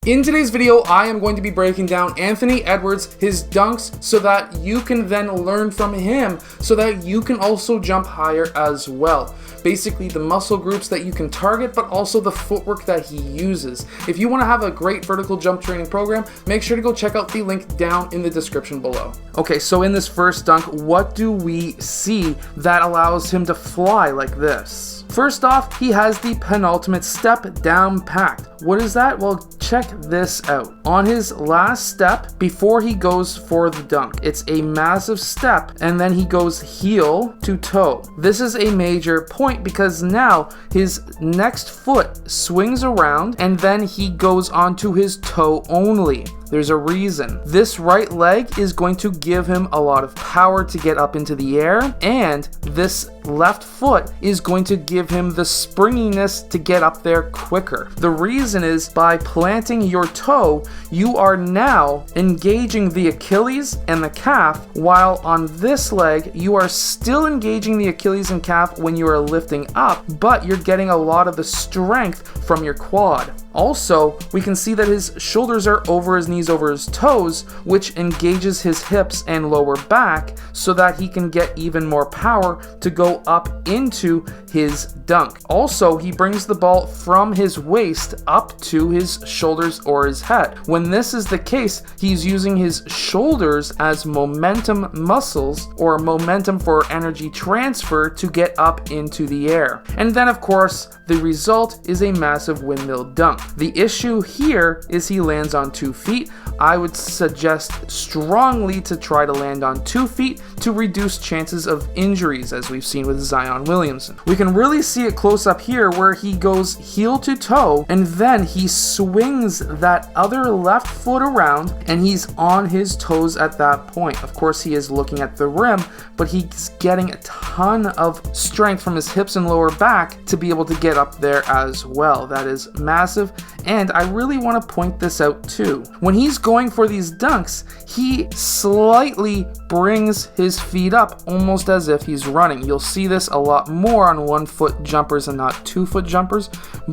In today's video, I am going to be breaking down Anthony Edwards, his dunks, so that you can then learn from him, so that you can also jump higher as well. Basically, the muscle groups that you can target, but also the footwork that he uses. If you want to have a great vertical jump training program, make sure to go check out the link down in the description below. Okay, so in this first dunk, what do we see that allows him to fly like this? First off, he has the penultimate step down packed. What is that? Well, check this out. On his last step, before he goes for the dunk, it's a massive step, and then he goes heel to toe. This is a major point because now his next foot swings around, and then he goes onto his toe only. There's a reason. This right leg is going to give him a lot of power to get up into the air, and this left foot is going to give him the springiness to get up there quicker. The reason is by planting your toe, you are now engaging the Achilles and the calf, while on this leg, you are still engaging the Achilles and calf when you are lifting up, but you're getting a lot of the strength from your quad. Also, we can see that his shoulders are over his knees, over his toes, which engages his hips and lower back so that he can get even more power to go up into his dunk. Also, he brings the ball from his waist up to his shoulders or his head. When this is the case, he's using his shoulders as momentum muscles or momentum for energy transfer to get up into the air. And then, of course, the result is a massive windmill dunk. The issue here is he lands on 2 feet. I would suggest strongly to try to land on 2 feet to reduce chances of injuries, as we've seen with Zion Williamson. We can really see it close up here where he goes heel to toe, and then he swings that other left foot around, and he's on his toes at that point. Of course, he is looking at the rim, but he's getting a ton of strength from his hips and lower back to be able to get up there as well. That is massive, and I really want to point this out too. When he's going for these dunks, he slightly brings his feet up almost as if he's running. You'll see this a lot more on 1 foot jumpers and not 2 foot jumpers,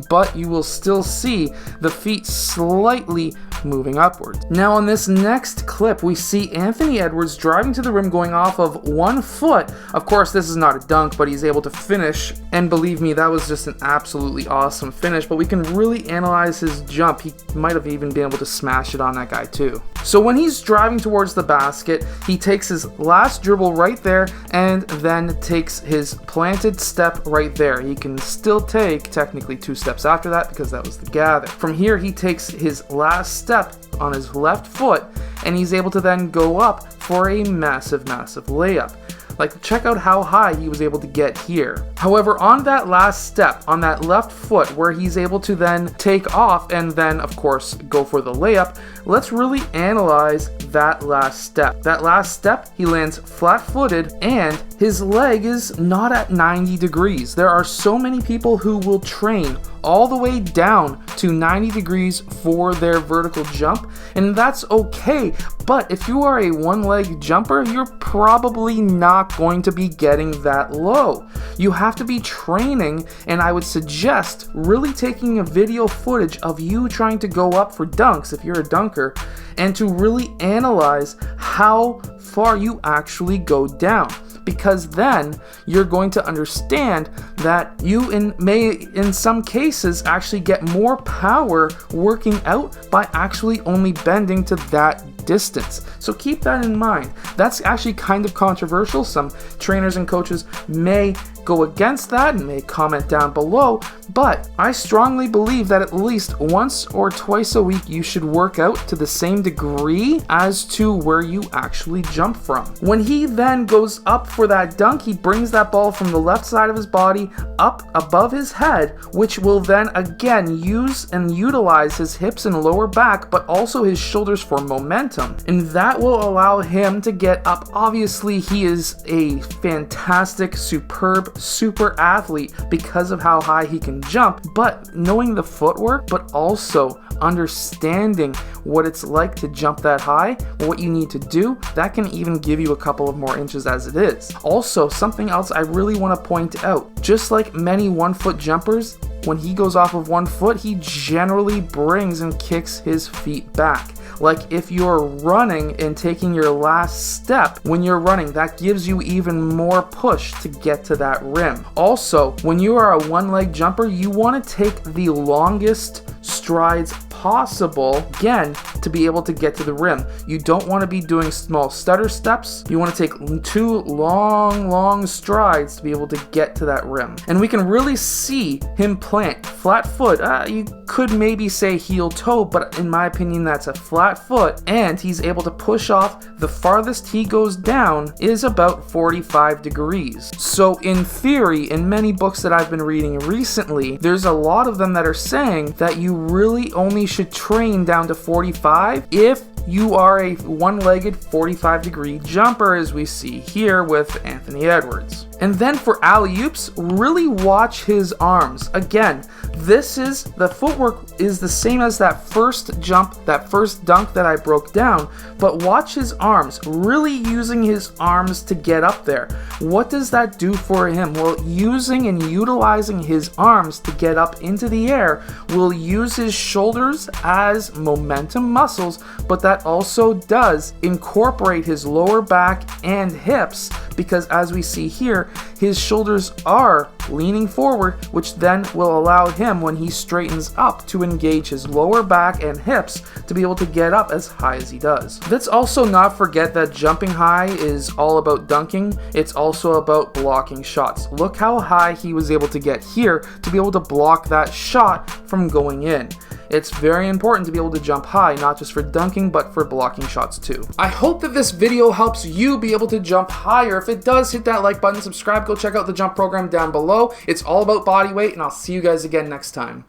but you will still see the feet slightly moving upwards. Now on this next clip, we see Anthony Edwards driving to the rim going off of 1 foot. Of course, this is not a dunk, but he's able to finish, and believe me, that was just an absolutely awesome finish. But we can really analyze his jump. He might have even been able to smash it on that guy too. So when he's driving towards the basket, he takes his last dribble right there and then takes his planted step right there. He can still take technically 2 steps after that because that was the gather. From here, he takes his last step on his left foot, and he's able to then go up for a massive layup. Like, check out how high he was able to get here. However, on that last step, on that left foot, where he's able to then take off and then, of course, go for the layup, let's really analyze that last step. That last step, he lands flat-footed, and his leg is not at 90 degrees. There are so many people who will train all the way down to 90 degrees for their vertical jump, and that's okay. But if you are a one-leg jumper, you're probably not going to be getting that low. You have to be training, and I would suggest really taking a video footage of you trying to go up for dunks if you're a dunker, and to really analyze how far you actually go down. Because then you're going to understand that you may in some cases actually get more power working out by actually only bending to that distance. So keep that in mind. That's actually kind of controversial. Some trainers and coaches may go against that and may comment down below, but I strongly believe that at least once or twice a week you should work out to the same degree as to where you actually jump from. When he then goes up for that dunk, he brings that ball from the left side of his body up above his head, which will then again use and utilize his hips and lower back, but also his shoulders for momentum, and that will allow him to get up. Obviously, he is a fantastic, superb, super athlete because of how high he can jump, but knowing the footwork, but also understanding what it's like to jump that high, what you need to do, that can even give you a couple of more inches as it is. Also, something else I really want to point out, Just like many 1-foot jumpers, when he goes off of 1 foot, he generally brings and kicks his feet back. Like if you're running and taking your last step when you're running, that gives you even more push to get to that rim. Also, when you are a 1-leg jumper, you want to take the longest strides possible, again, to be able to get to the rim. You don't want to be doing small stutter steps. You want to take 2 long strides to be able to get to that rim. And we can really see him plant flat foot. You could maybe say heel toe, but in my opinion, that's a flat foot. And he's able to push off. The farthest he goes down is about 45 degrees. So in theory, in many books that I've been reading recently, there's a lot of them that are saying that you really only should train down to 45 if you are a 1-legged 45-degree jumper, as we see here with Anthony Edwards. And then for alley-oops, really watch his arms. Again, the footwork is the same as that first jump, that first dunk that I broke down, but watch his arms, really using his arms to get up there. What does that do for him? Well, using and utilizing his arms to get up into the air will use his shoulders as momentum muscles, but that also does incorporate his lower back and hips, because as we see here, his shoulders are leaning forward, which then will allow him, when he straightens up, to engage his lower back and hips to be able to get up as high as he does. Let's also not forget that jumping high is all about dunking. It's also about blocking shots. Look how high he was able to get here to be able to block that shot from going in. It's very important to be able to jump high, not just for dunking, but for blocking shots too. I hope that this video helps you be able to jump higher. If it does, hit that like button, subscribe, go check out the jump program down below. It's all about body weight, and I'll see you guys again next time.